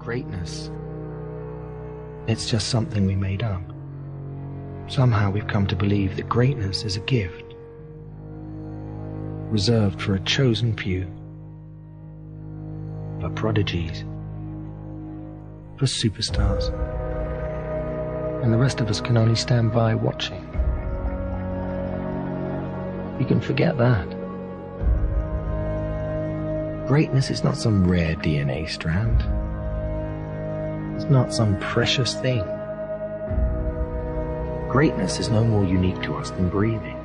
greatness. It's just something we made up. Somehow we've come to believe that greatness is a gift, reserved for a chosen few, for prodigies, for superstars. And the rest of us can only stand by watching. You can forget that. Greatness is not some rare DNA strand. It's not some precious thing. Greatness is no more unique to us than breathing.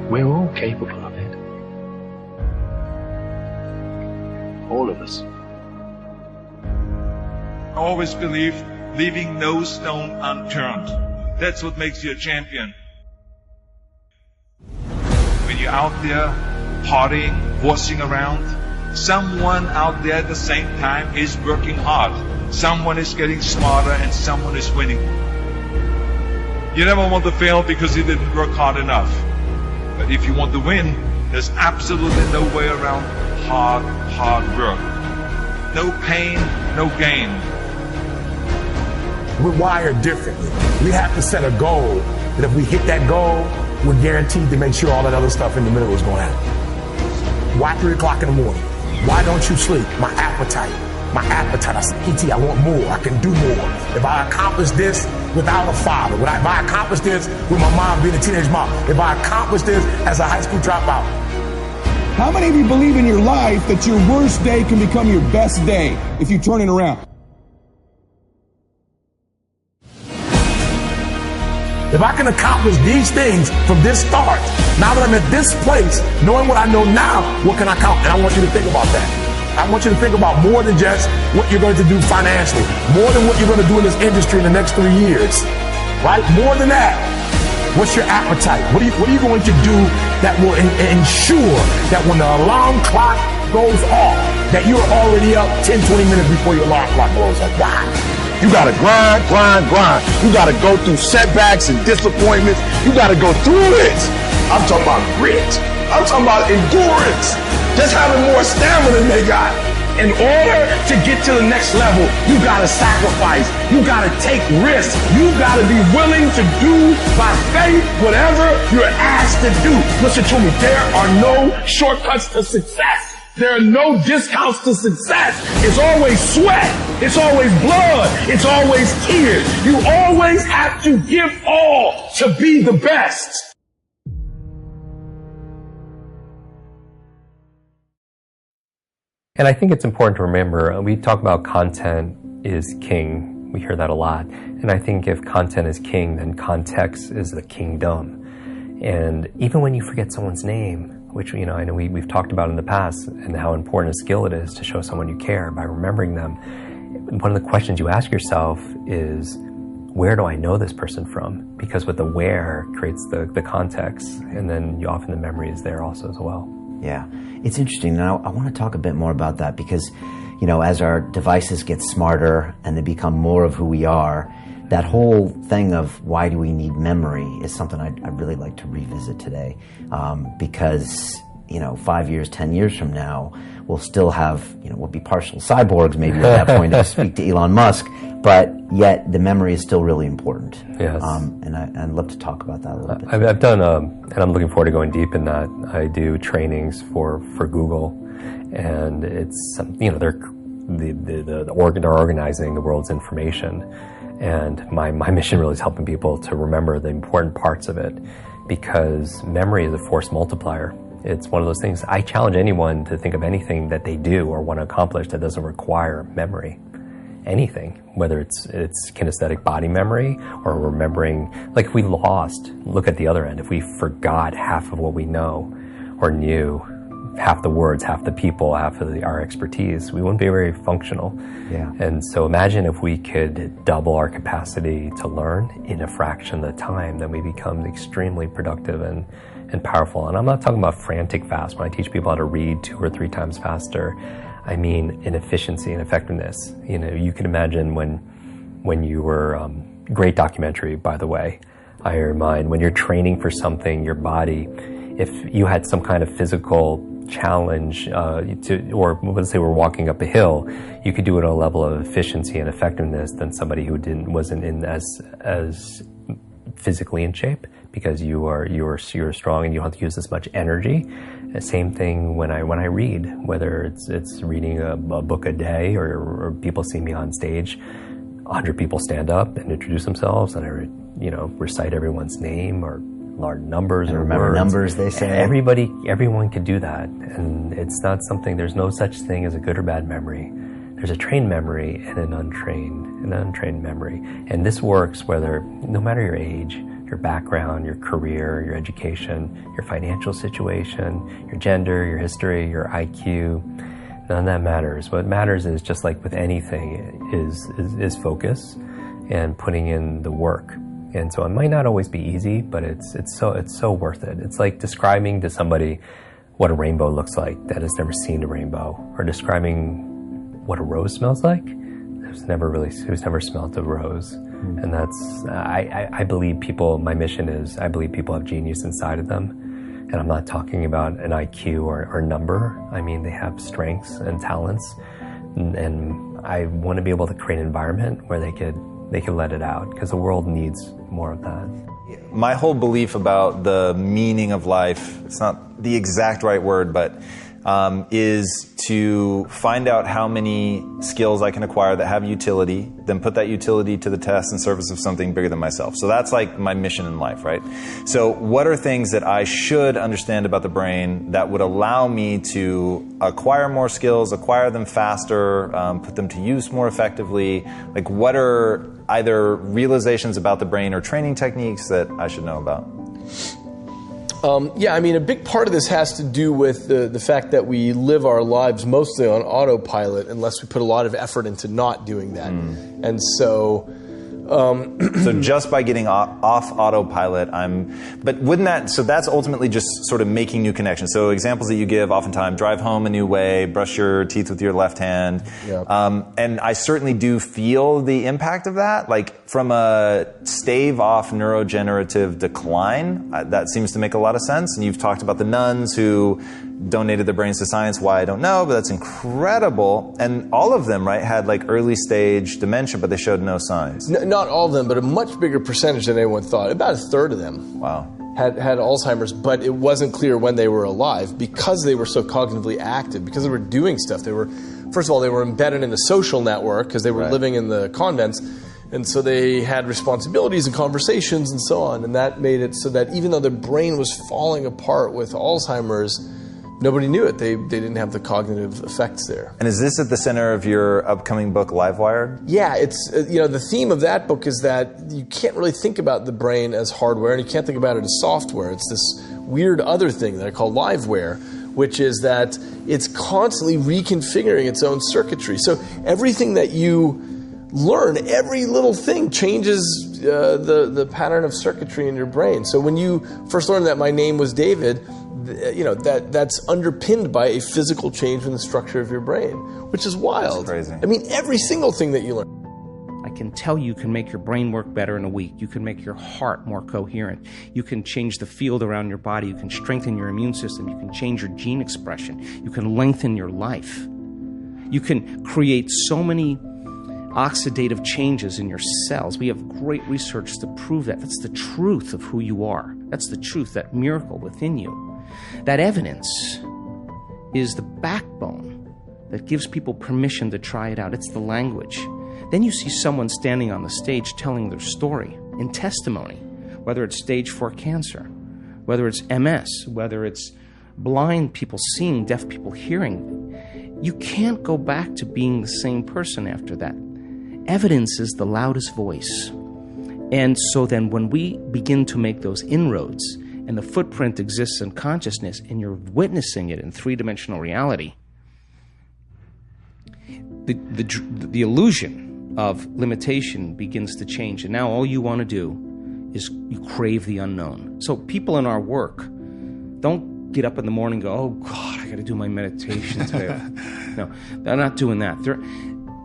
We're all capable of it. All of us. I always believe leaving no stone unturned. That's what makes you a champion. When you're out there partying, horsing around, someone out there at the same time is working hard. Someone is getting smarter and someone is winning. You never want to fail because you didn't work hard enough. But if you want to win, there's absolutely no way around hard work. No pain, no gain. We're wired differently. We have to set a goal that if we hit that goal, we're guaranteed to make sure all that other stuff in the middle is going to happen. Why 3 o'clock in the morning? Why don't you sleep? My appetite. I said, PT, I want more. I can do more. If I accomplish this without a father, if I accomplish this with my mom being a teenage mom, if I accomplish this as a high school dropout. How many of you believe in your life that your worst day can become your best day if you turn it around? If I can accomplish these things from this start, now that I'm at this place, knowing what I know now, what can I count? And I want you to think about that. I want you to think about more than just what you're going to do financially, more than what you're going to do in this industry in the next 3 years, right? More than that. What's your appetite? What are you going to do that will ensure that when the alarm clock goes off, that you're already up 10, 20 minutes before your alarm clock goes off? Why? You gotta grind. You gotta go through setbacks and disappointments. You gotta go through it. I'm talking about grit. I'm talking about endurance. Just having more stamina than they got. In order to get to the next level, you gotta sacrifice. You gotta take risks. You gotta be willing to do by faith whatever you're asked to do. Listen to me, there are no shortcuts to success. There are no discounts to success. It's always sweat. It's always blood. It's always tears. You always have to give all to be the best. And I think it's important to remember, we talk about content is king. We hear that a lot. And I think if content is king, then context is the kingdom. And even when you forget someone's name, which, I know we've talked about in the past, and how important a skill it is to show someone you care by remembering them. One of the questions you ask yourself is, where do I know this person from? Because with the where creates the context, and then often the memory is there also as well. Yeah, it's interesting. Now I want to talk a bit more about that because, as our devices get smarter and they become more of who we are, that whole thing of why do we need memory is something I'd really like to revisit today, because 5 years, 10 years from now, we'll still have, we'll be partial cyborgs maybe at that point to speak to Elon Musk, but yet the memory is still really important. Yes. And I'd love to talk about that a little bit. I've done, and I'm looking forward to going deep in that. I do trainings for Google, and it's, they're organizing the world's information. And my mission really is helping people to remember the important parts of it, because memory is a force multiplier. It's one of those things. I challenge anyone to think of anything that they do or want to accomplish that doesn't require memory. Anything, whether it's kinesthetic body memory or remembering, like if we look at the other end, if we forgot half of what we know or knew, half the words, half the people, half of our expertise, we wouldn't be very functional. Yeah. And so imagine if we could double our capacity to learn in a fraction of the time, then we become extremely productive and powerful. And I'm not talking about frantic fast. When I teach people how to read 2 or 3 times faster, I mean in efficiency and effectiveness. You can imagine when you were, great documentary, by the way, Iron Mind, when you're training for something, your body, if you had some kind of physical challenge or let's say we're walking up a hill, you could do it at a level of efficiency and effectiveness than somebody who wasn't in as physically in shape, because you're strong and you don't have to use as much energy. The same thing when I read, whether it's reading a book a day or people see me on stage, 100 people stand up and introduce themselves, and I recite everyone's name or large numbers, or remember words. Numbers, they say. Everyone could do that, and it's not something. There's no such thing as a good or bad memory. There's a trained memory and an untrained memory, and this works no matter your age, your background, your career, your education, your financial situation, your gender, your history, your IQ. None of that matters. What matters is, just like with anything, is focus and putting in the work. And so it might not always be easy, but it's so worth it. It's like describing to somebody what a rainbow looks like that has never seen a rainbow, or describing what a rose smells like who's never smelled a rose. And that's I believe people. My mission is, I believe people have genius inside of them, and I'm not talking about an IQ or number. I mean, they have strengths and talents, and I want to be able to create an environment where they could let it out, because the world needs more of that. My whole belief about the meaning of life, it's not the exact right word, but is to find out how many skills I can acquire that have utility, then put that utility to the test in service of something bigger than myself. So that's like my mission in life, right? So what are things that I should understand about the brain that would allow me to acquire more skills, acquire them faster, put them to use more effectively? Like, what are either realizations about the brain or training techniques that I should know about? A big part of this has to do with the fact that we live our lives mostly on autopilot unless we put a lot of effort into not doing that. And so... so just by getting off autopilot, so that's ultimately just sort of making new connections. So examples that you give oftentimes: drive home a new way, brush your teeth with your left hand. Yep. And I certainly do feel the impact of that. Like, from a stave off neurodegenerative decline, that seems to make a lot of sense. And you've talked about the nuns who donated their brains to science. Why, I don't know, but that's incredible. And all of them, right, had like early stage dementia, but they showed no signs. Not all of them, but a much bigger percentage than anyone thought. About a third of them had Alzheimer's, but it wasn't clear when they were alive, because they were so cognitively active, because they were doing stuff. First of all, they were embedded in the social network because they were living in the convents. And so they had responsibilities and conversations and so on. And that made it so that even though their brain was falling apart with Alzheimer's, nobody knew it. They didn't have the cognitive effects there. And is this at the center of your upcoming book, Livewired? Yeah, it's the theme of that book is that you can't really think about the brain as hardware, and you can't think about it as software. It's this weird other thing that I call liveware, which is that it's constantly reconfiguring its own circuitry. So everything that you learn, every little thing changes the pattern of circuitry in your brain. So when you first learned that my name was David, that's underpinned by a physical change in the structure of your brain, which is wild. That's crazy. I mean, every single thing that you learn. I can tell you can make your brain work better in a week. You can make your heart more coherent. You can change the field around your body. You can strengthen your immune system. You can change your gene expression. You can lengthen your life. You can create so many oxidative changes in your cells. We have great research to prove that. That's the truth of who you are. That's the truth, that miracle within you. That evidence is the backbone that gives people permission to try it out. It's the language. Then you see someone standing on the stage telling their story in testimony, whether it's stage 4 cancer, whether it's MS, whether it's blind people seeing, deaf people hearing. You can't go back to being the same person after that. Evidence is the loudest voice. And so then when we begin to make those inroads, and the footprint exists in consciousness, and you're witnessing it in three-dimensional reality, the illusion of limitation begins to change. And now all you want to do is you crave the unknown. So people in our work don't get up in the morning and go, oh, God, I got to do my meditation today. No, they're not doing that.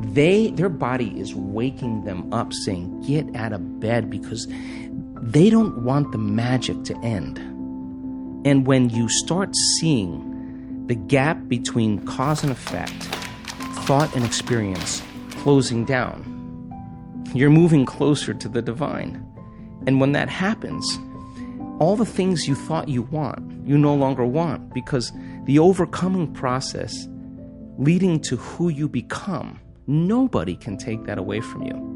Their body is waking them up, saying, get out of bed, because they don't want the magic to end. And when you start seeing The gap between cause and effect, thought and experience, closing down. You're moving closer to the divine. And when that happens, all the things you thought you want, you no longer want, because the overcoming process leading to who you become, nobody can take that away from you.